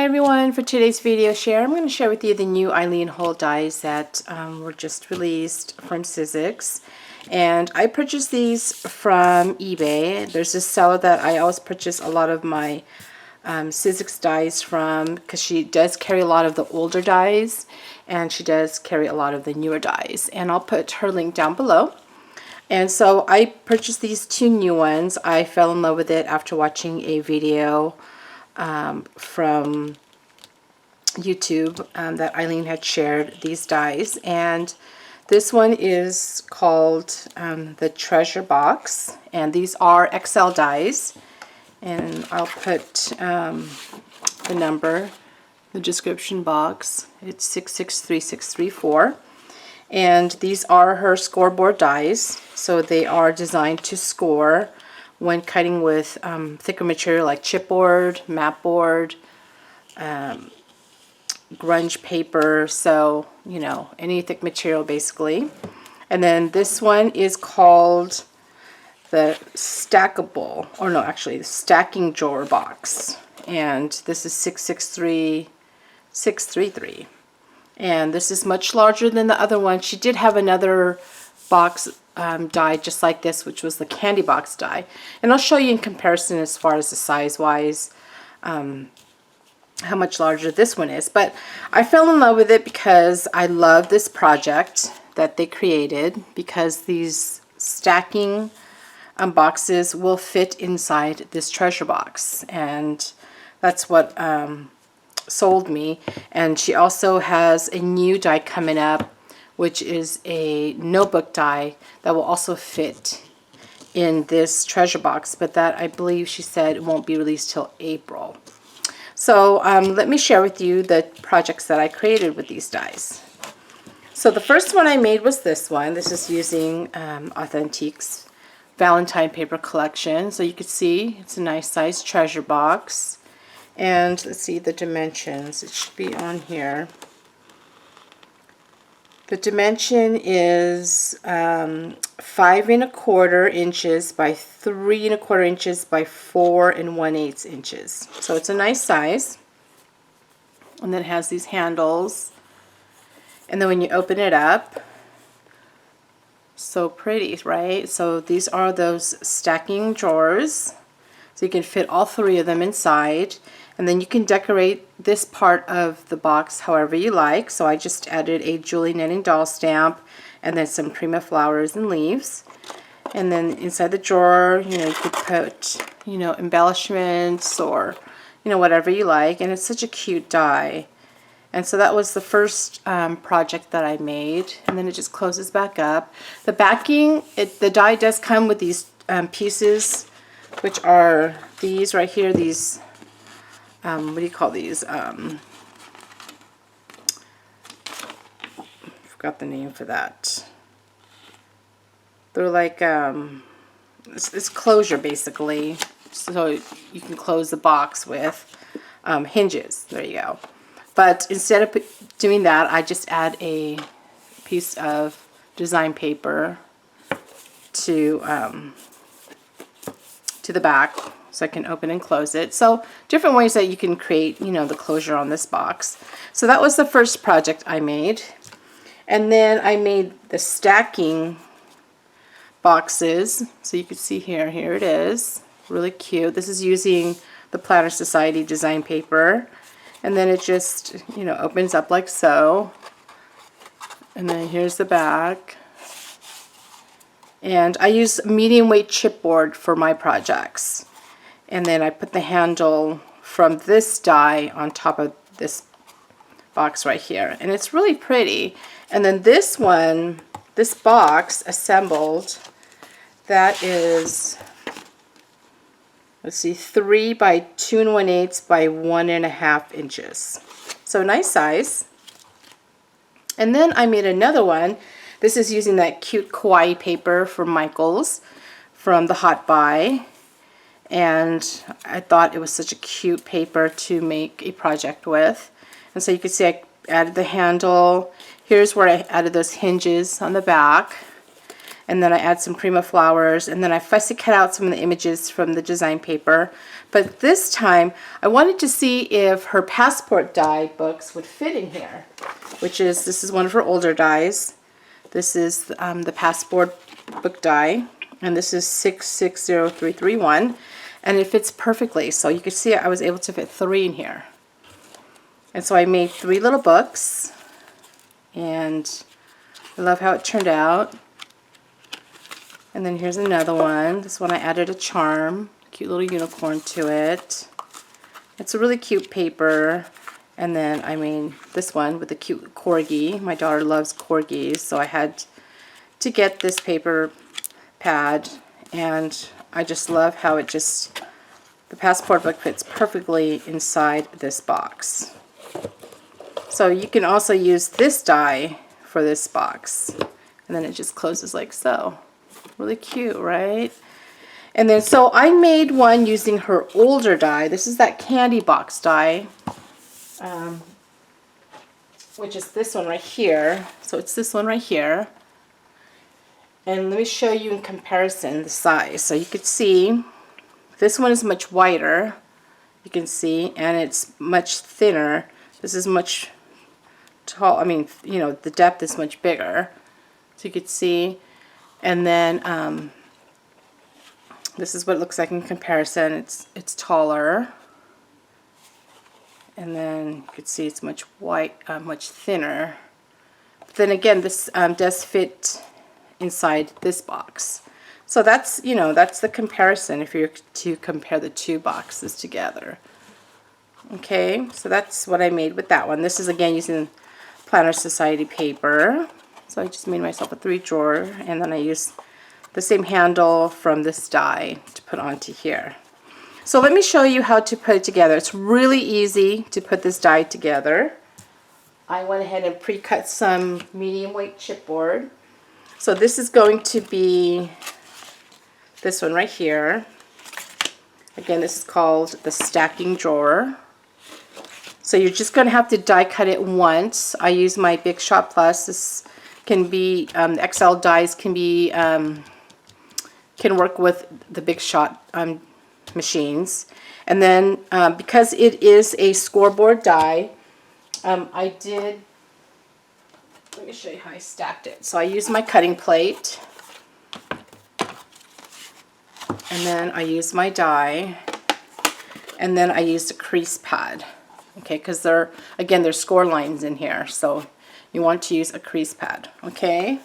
everyone, for today's video share, I'm going to share with you the new Eileen Hole dies that were just released from Sizzix. And I purchased these from eBay. There's this seller that I always purchase a lot of my Sizzix dies from, because she does carry a lot of the older dies and she does carry a lot of the newer dies. And I'll put her link down below. And so I purchased these two new ones. I fell in love with it after watching a video from YouTube that Eileen had shared these dies, and this one is called the Treasure Box, and these are XL dies, and I'll put the number in the description box. It's 663634, and these are her scoreboard dies, so they are designed to score when cutting with thicker material like chipboard, mat board, grunge paper, so you know, any thick material basically. And then this one is called the stackable, or no, actually the stacking drawer box, and this is 663633, and this is much larger than the other one. She did have another box die just like this, which was the candy box die, and I'll show you in comparison as far as the size wise how much larger this one is. But I fell in love with it because I love this project that they created, because these stacking boxes will fit inside this treasure box, and that's what sold me. And she also has a new die coming up, which is a notebook die that will also fit in this treasure box, but that I believe she said it won't be released till April. So let me share with you the projects that I created with these dies. So the first one I made was this one. This is using Authentique's Valentine paper collection. So you can see it's a nice size treasure box. And let's see the dimensions. It should be on here. The dimension is 5 1/4 inches by 3 1/4 inches by 4 1/8 inches. So it's a nice size. And then it has these handles. And then when you open it up, so pretty, right? So these are those stacking drawers. So you can fit all 3 of them inside. And then you can decorate this part of the box however you like. So I just added a Julie Knitting doll stamp and then some Prima flowers and leaves. And then inside the drawer, you know, you could put, you know, embellishments or, you know, whatever you like. And it's such a cute die. And so that was the first project that I made. And then it just closes back up. The backing, the die does come with these pieces, which are these right here, these what do you call these? Forgot the name for that. They're like it's closure basically, so you can close the box with hinges. There you go. But instead of doing that, I just add a piece of design paper to the back, so I can open and close it. So different ways that you can create, you know, the closure on this box. So that was the first project I made. And then I made the stacking boxes. So you can see here it is. Really cute. This is using the Planner Society design paper. And then it just, you know, opens up like so. And then here's the back. And I use medium weight chipboard for my projects. And then I put the handle from this die on top of this box right here. And it's really pretty. And then this one, this box assembled, that is, let's see, 3 by 2 1/8 by 1 1/2 inches. So nice size. And then I made another one. This is using that cute kawaii paper from Michaels from the Hot Buy. And I thought it was such a cute paper to make a project with. And so you can see I added the handle. Here's where I added those hinges on the back. and then I add some Prima flowers, and then I fussy cut out some of the images from the design paper. But this time I wanted to see if her passport die books would fit in here, this is one of her older dies. This is the passport book die, and this is 660331, and it fits perfectly. So you can see I was able to fit 3 in here. And so I made 3 little books, and I love how it turned out. And then here's another one. This one I added a charm, cute little unicorn to it. It's a really cute paper. And then I made this one with a cute corgi. My daughter loves corgis, so I had to get this paper pad, and I just love how the passport book fits perfectly inside this box. So you can also use this die for this box, and then it just closes like so. Really cute, right? And then so I made one using her older die. This is that candy box die, which is this one right here. So it's this one right here. And let me show you in comparison the size. So you could see this one is much wider, you can see, and it's much thinner. This is much tall. I mean, you know, the depth is much bigger, so you could see. And then this is what it looks like in comparison. It's taller, and then you could see it's much much thinner. But then again, this does fit inside this box. So that's, you know, that's the comparison if you're to compare the 2 boxes together. Okay, so that's what I made with that one. This is again using Planner Society paper. So I just made myself a 3 drawer, and then I used the same handle from this die to put onto here. So let me show you how to put it together. It's really easy to put this die together. I went ahead and pre-cut some medium weight chipboard. So this is going to be this one right here. Again, this is called the stacking drawer. So you're just going to have to die cut it once. I use my Big Shot Plus. This can be, the XL dies can be, can work with the Big Shot machines. And then because it is a scoreboard die, let me show you how I stacked it. So I used my cutting plate, and then I used my die, and then I used a crease pad. Okay, because there's score lines in here, so you want to use a crease pad. Okay.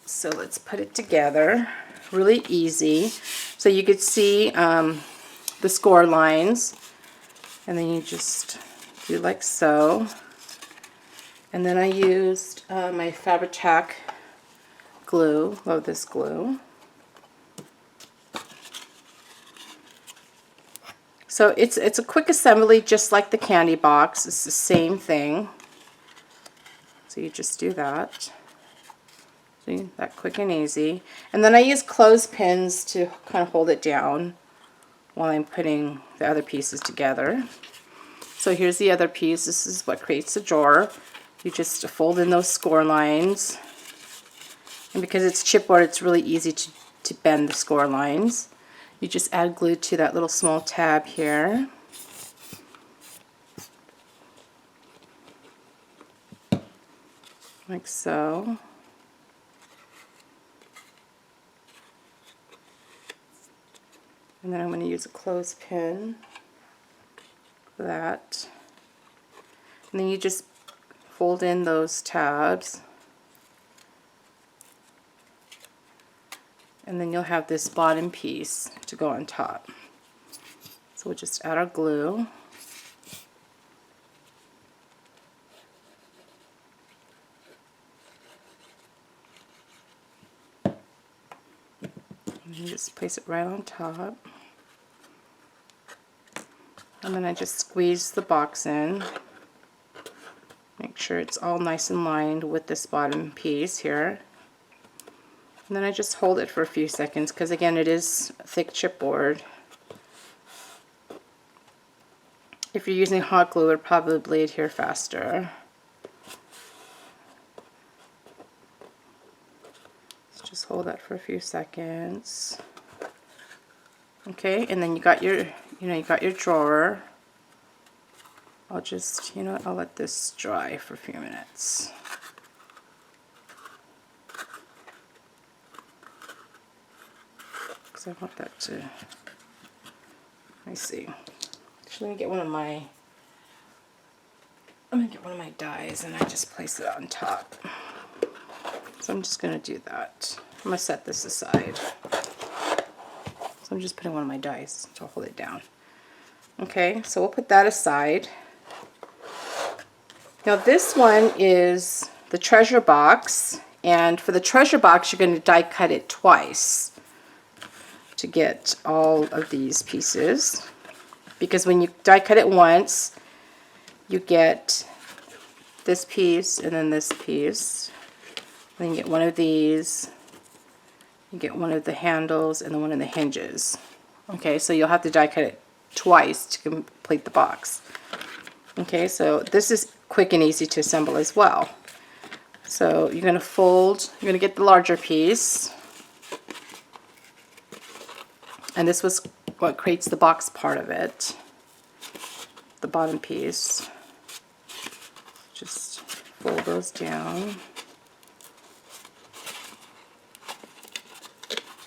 So let's put it together. Really easy. So you could see the score lines, and then you just do like so. And then I used my Fabri-Tac glue. Love this glue. So it's a quick assembly, just like the candy box. It's the same thing. So you just do that. See, that quick and easy. And then I use clothespins to kind of hold it down while I'm putting the other pieces together. So here's the other piece. This is what creates the drawer. You just fold in those score lines. And because it's chipboard, it's really easy to bend the score lines. You just add glue to that little small tab here. Like so. And then I'm going to use a clothespin for that. And then you just fold in those tabs. And then you'll have this bottom piece to go on top. So we'll just add our glue. And then just place it right on top. And then I just squeeze the box in. Make sure it's all nice and lined with this bottom piece here. And then I just hold it for a few seconds because again it is thick chipboard. If you're using hot glue, it would probably adhere faster. hold that for a few seconds. Okay, and then you got your, you got your drawer. I'll just, I'll let this dry for a few minutes. Because I want that to, let me see. Actually, let me get one of my, I'm going to get one of my dies and I just place it on top. So I'm just going to do that. I'm going to set this aside. So I'm just putting one of my dies to hold it down. Okay, so we'll put that aside. Now this one is the treasure box, and for the treasure box you're going to die cut it twice to get all of these pieces, because when you die cut it once you get this piece and then this piece, then you get one of these, you get one of the handles and then one of the hinges. Okay, so you'll have to die cut it twice to complete the box. Okay, so this is quick and easy to assemble as well. So you're going to fold, you're going to get the larger piece, and this was what creates the box part of it, the bottom piece. Just fold those down.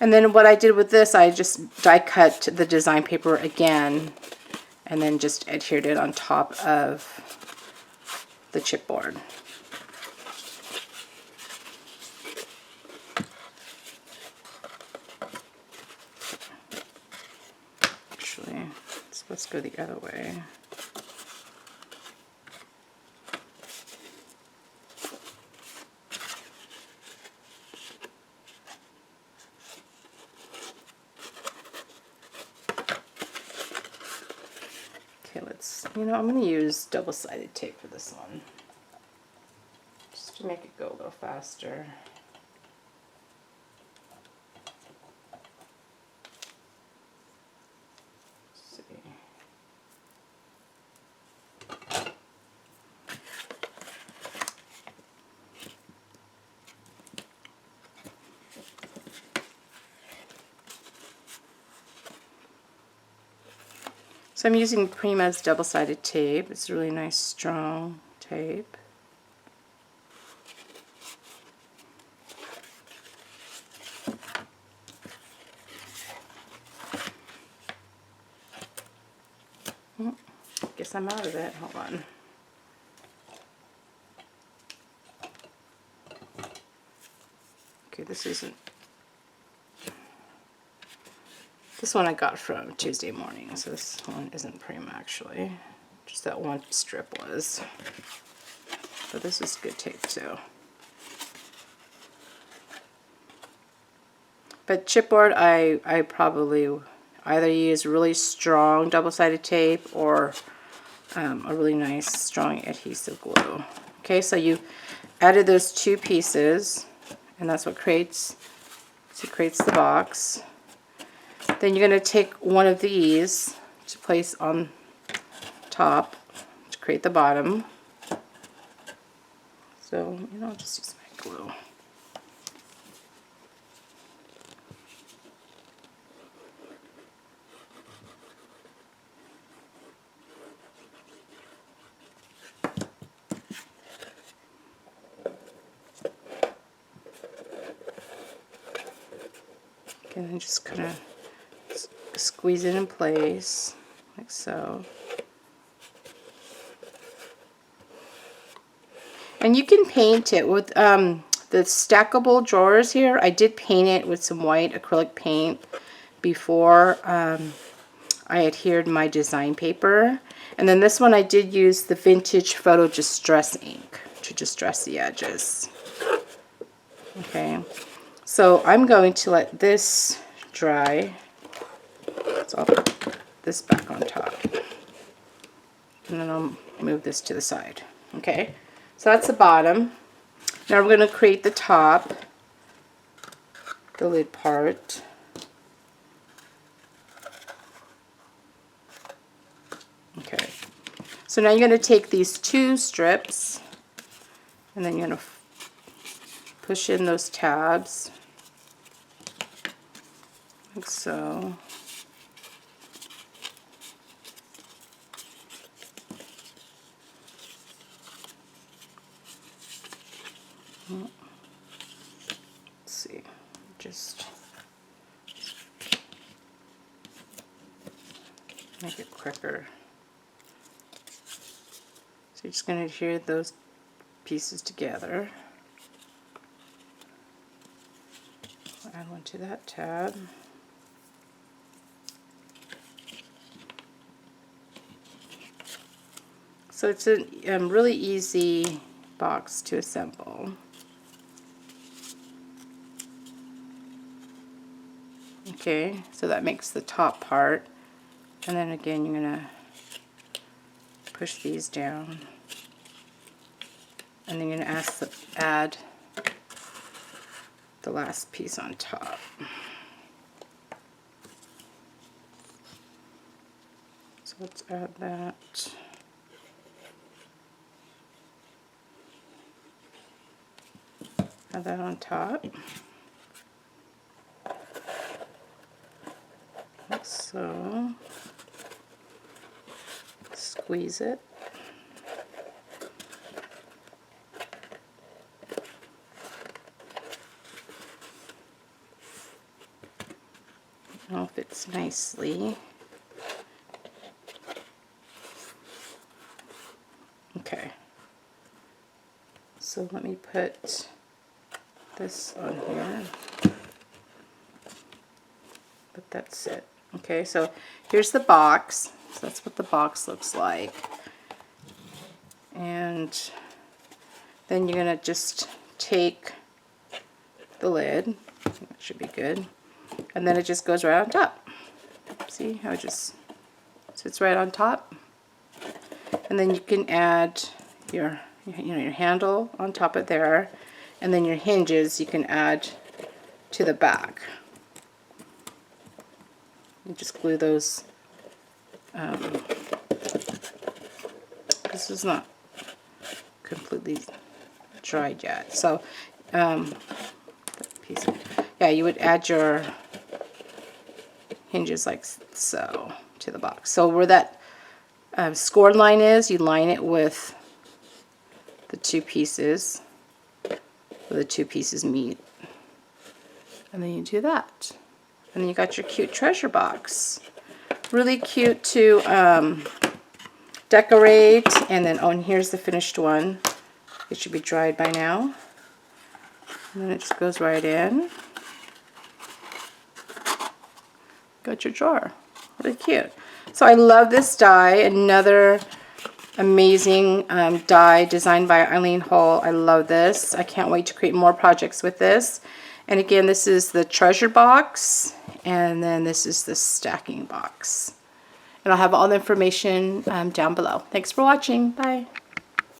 And then what I did with this, I just die cut the design paper again and then just adhered it on top of the chipboard. Actually, it's supposed to go the other way. Okay, let's, I'm going to use double-sided tape for this one, just to make it go a little faster. Let's see. So I'm using Prima's double-sided tape. It's really nice, strong tape. Guess I'm out of it. Hold on. Okay, this isn't. This one I got from Tuesday Morning, so this one isn't Prima actually. Just that one strip was. But this is good tape too. But chipboard, I probably either use really strong double-sided tape or a really nice strong adhesive glue. Okay, so you added those two pieces, and that's what creates the box. Then you're going to take one of these to place on top to create the bottom. So, I'll just use my glue. Okay, then just kind of squeeze it in place, like so. And you can paint it with the stackable drawers here. I did paint it with some white acrylic paint before I adhered my design paper. And then this one I did use the vintage photo distress ink to distress the edges. Okay, so I'm going to let this dry. So I'll put this back on top. And then I'll move this to the side. Okay, so that's the bottom. Now we're going to create the top, the lid part. Okay, so now you're going to take these two strips and then you're going to push in those tabs like so. Let's see, just make it quicker. So you're just going to adhere those pieces together. Add one to that tab. So it's a really easy box to assemble. Okay, so that makes the top part. And then again, you're going to push these down. And then you're going to add the last piece on top. So let's add that. Add that on top. Like so. Squeeze it. Now it fits nicely. Okay. So let me put this on here. But that's it. Okay, so here's the box. So that's what the box looks like. And then you're going to just take the lid. That should be good. And then it just goes right on top. See how it just sits right on top? And then you can add your handle on top of there. And then your hinges you can add to the back. You just glue those. This is not completely dried yet. So, yeah, you would add your hinges like so to the box. So where that scored line is, you line it with the two pieces, where the two pieces meet. And then you do that. And then you got your cute treasure box. Really cute to decorate. And then, oh, and here's the finished one. It should be dried by now. And then it just goes right in. Got your drawer. Really cute. So I love this die. Another amazing die designed by Eileen Hull. I love this. I can't wait to create more projects with this. And again, this is the treasure box. And then this is the stacking box. And I'll have all the information down below. Thanks for watching. Bye.